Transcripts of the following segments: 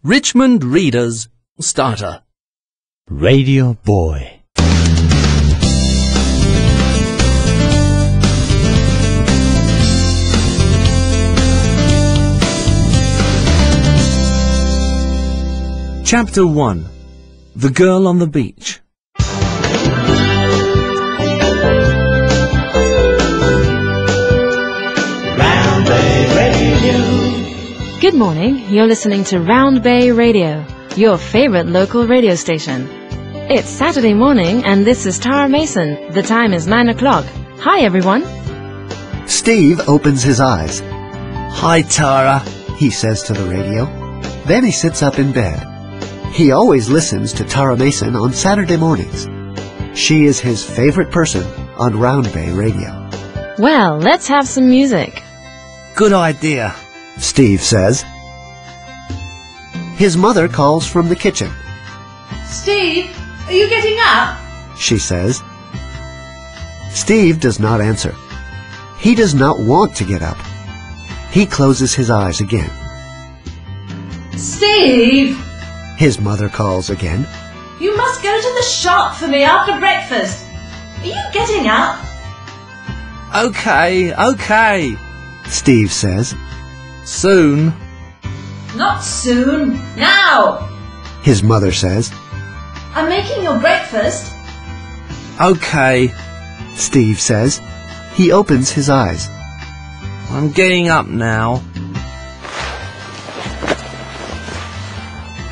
Richmond Readers Starter. Radio Boy. Chapter 1. The Girl on the Beach. Round Bay Radio. Good morning, you're listening to Round Bay Radio, your favourite local radio station. It's Saturday morning and this is Tara Mason. The time is 9 o'clock. Hi everyone. Steve opens his eyes. Hi, Tara, He says to the radio. Then he sits up in bed. He always listens to Tara Mason on Saturday mornings. She is his favorite person on Round Bay Radio. Well, let's have some music. Good idea. Steve says. His mother calls from the kitchen. Steve, are you getting up? She says. Steve does not answer. He does not want to get up. He closes his eyes again. Steve, His mother calls again. you must go to the shop for me after breakfast. Are you getting up? Okay. Steve says. Soon. Not soon, now. His mother says. I'm making your breakfast. Okay, Steve says. He opens his eyes. I'm getting up now.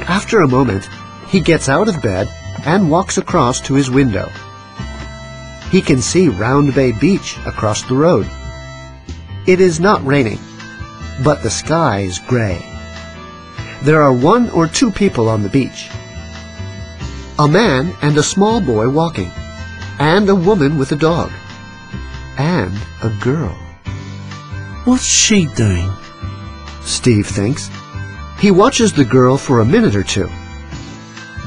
After a moment, he gets out of bed and walks across to his window. He can see Round Bay Beach across the road. It is not raining, but the sky is gray. There are 1 or 2 people on the beach. A man and a small boy walking, and a woman with a dog, and a girl. What's she doing? Steve thinks. He watches the girl for a minute or two.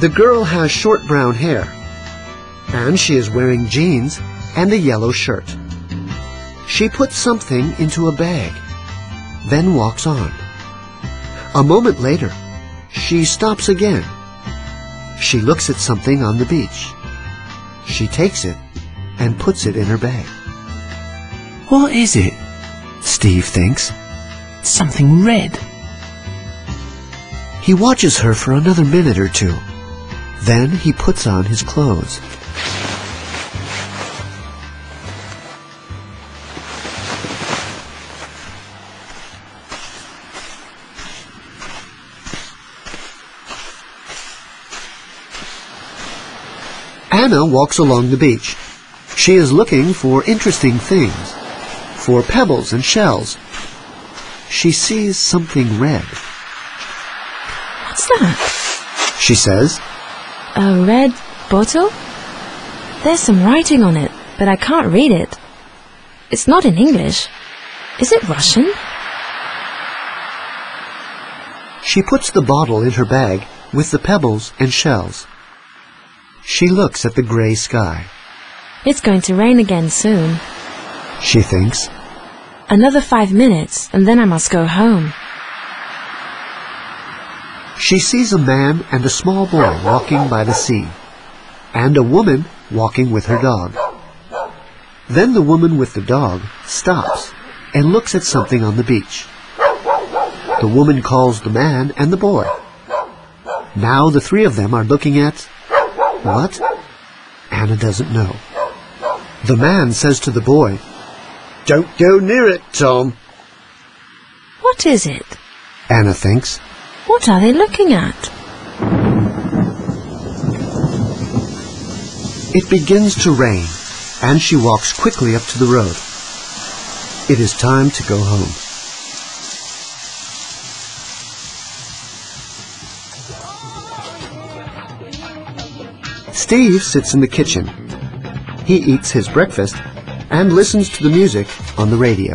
The girl has short brown hair, and she is wearing jeans and a yellow shirt. She puts something into a bag, then walks on. A moment later, she stops again. She looks at something on the beach. She takes it and puts it in her bag. What is it? Steve thinks. Something red. He watches her for another minute or two. Then he puts on his clothes. Anna walks along the beach. She is looking for interesting things, for pebbles and shells. She sees something red. What's that? She says. A red bottle? There's some writing on it, but I can't read it. It's not in English. Is it Russian? She puts the bottle in her bag with the pebbles and shells. She looks at the gray sky. It's going to rain again soon. She thinks. Another 5 minutes, and then I must go home. She sees a man and a small boy walking by the sea, and a woman walking with her dog. Then the woman with the dog stops and looks at something on the beach. The woman calls the man and the boy. Now the 3 of them are looking at... what? Anna doesn't know. The man says to the boy, "Don't go near it, Tom." What is it? Anna thinks. What are they looking at? It begins to rain, and she walks quickly up to the road. It is time to go home. Steve sits in the kitchen. He eats his breakfast and listens to the music on the radio.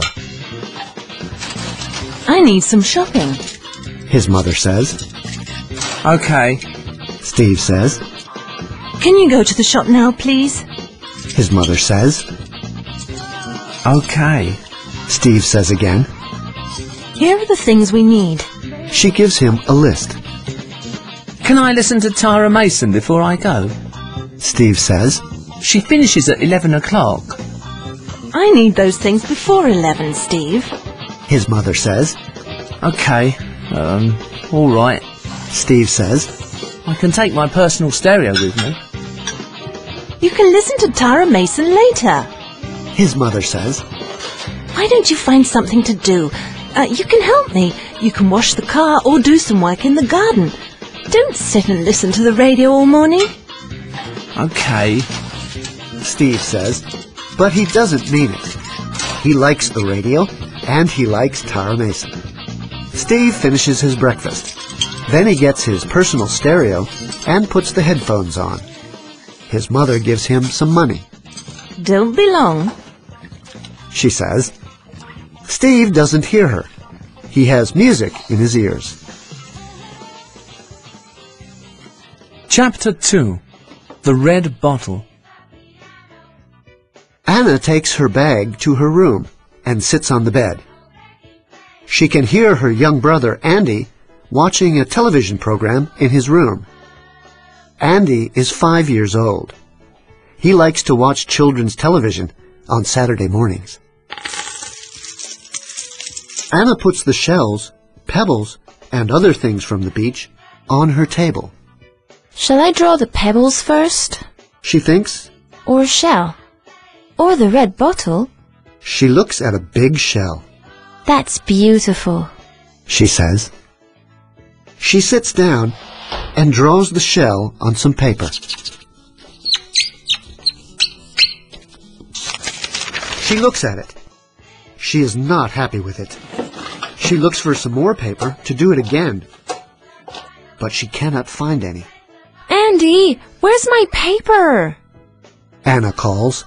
I need some shopping. His mother says. Okay. Steve says. Can you go to the shop now, please? His mother says. Okay. Steve says again. Here are the things we need. She gives him a list. Can I listen to Tara Mason before I go? Steve says. She finishes at 11 o'clock. I need those things before 11, Steve. His mother says. Okay, all right. Steve says. I can take my personal stereo with me. You can listen to Tara Mason later. His mother says. Why don't you find something to do? You can help me. You can wash the car or do some work in the garden. Don't sit and listen to the radio all morning. Okay. Steve says. But he doesn't mean it. He likes the radio, and he likes Tara Mason. Steve finishes his breakfast. Then he gets his personal stereo and puts the headphones on. His mother gives him some money. Don't be long. She says. Steve doesn't hear her. He has music in his ears. Chapter 2. The Red Bottle. Anna takes her bag to her room and sits on the bed. She can hear her young brother, Andy, watching a television program in his room. Andy is 5 years old. He likes to watch children's television on Saturday mornings. Anna puts the shells, pebbles, and other things from the beach on her table. Shall I draw the pebbles first? She thinks. Or a shell? Or the red bottle? She looks at a big shell. That's beautiful, she says. She sits down and draws the shell on some paper. She looks at it. She is not happy with it. She looks for some more paper to do it again, but she cannot find any. Andy, where's my paper? Anna calls.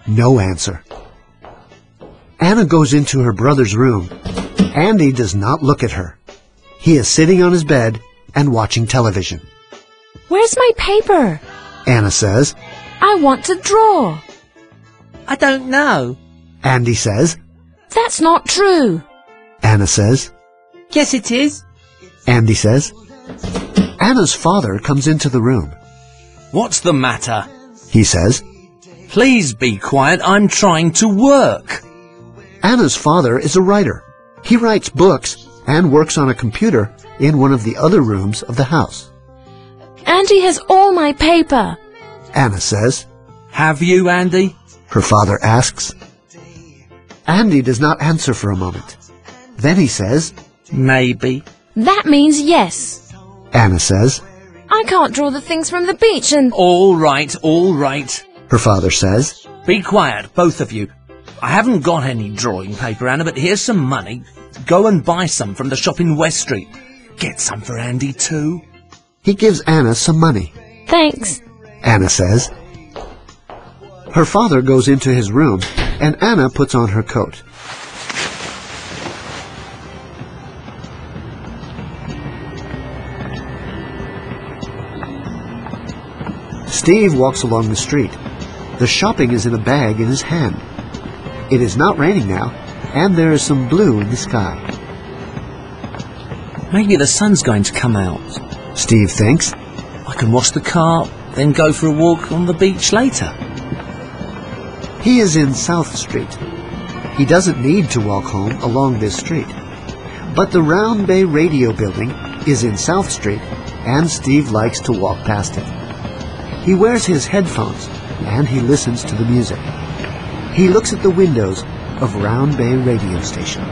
No answer. Anna goes into her brother's room. Andy does not look at her. He is sitting on his bed and watching television. Where's my paper? Anna says. I want to draw. I don't know. Andy says. That's not true. Anna says. Yes, it is. Andy says. Anna's father comes into the room. What's the matter? He says. Please be quiet, I'm trying to work. Anna's father is a writer. He writes books and works on a computer in one of the other rooms of the house. Andy has all my paper. Anna says. Have you, Andy? Her father asks. Andy does not answer for a moment. Then he says. Maybe. That means yes. Anna says. I can't draw the things from the beach and... All right, all right. Her father says. Be quiet, both of you. I haven't got any drawing paper, Anna, but here's some money. Go and buy some from the shop in West Street. Get some for Andy too. He gives Anna some money. Thanks. Anna says. Her father goes into his room, and Anna puts on her coat. Steve walks along the street. The shopping is in a bag in his hand. It is not raining now, and there is some blue in the sky. Maybe the sun's going to come out. Steve thinks. I can wash the car, then go for a walk on the beach later. He is in South Street. He doesn't need to walk home along this street. But the Round Bay Radio Building is in South Street, and Steve likes to walk past it. He wears his headphones, and he listens to the music. He looks at the windows of Round Bay Radio Station.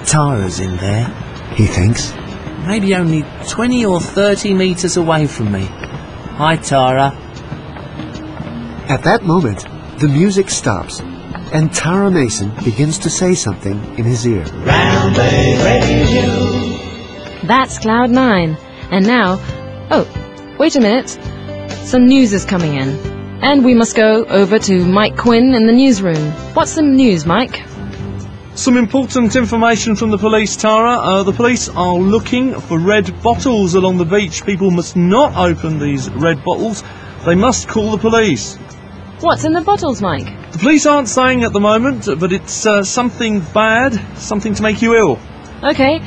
Tara's in there. He thinks. Maybe only 20 or 30 metres away from me. Hi, Tara. At that moment, the music stops, and Tara Mason begins to say something in his ear. Round Bay Radio. That's Cloud 9. And now... Oh, wait a minute. Some news is coming in. And we must go over to Mike Quinn in the newsroom. What's the news, Mike? Some important information from the police, Tara. The police are looking for red bottles along the beach. People must not open these red bottles. They must call the police. What's in the bottles, Mike? The police aren't saying at the moment, but it's something bad, something to make you ill. Okay,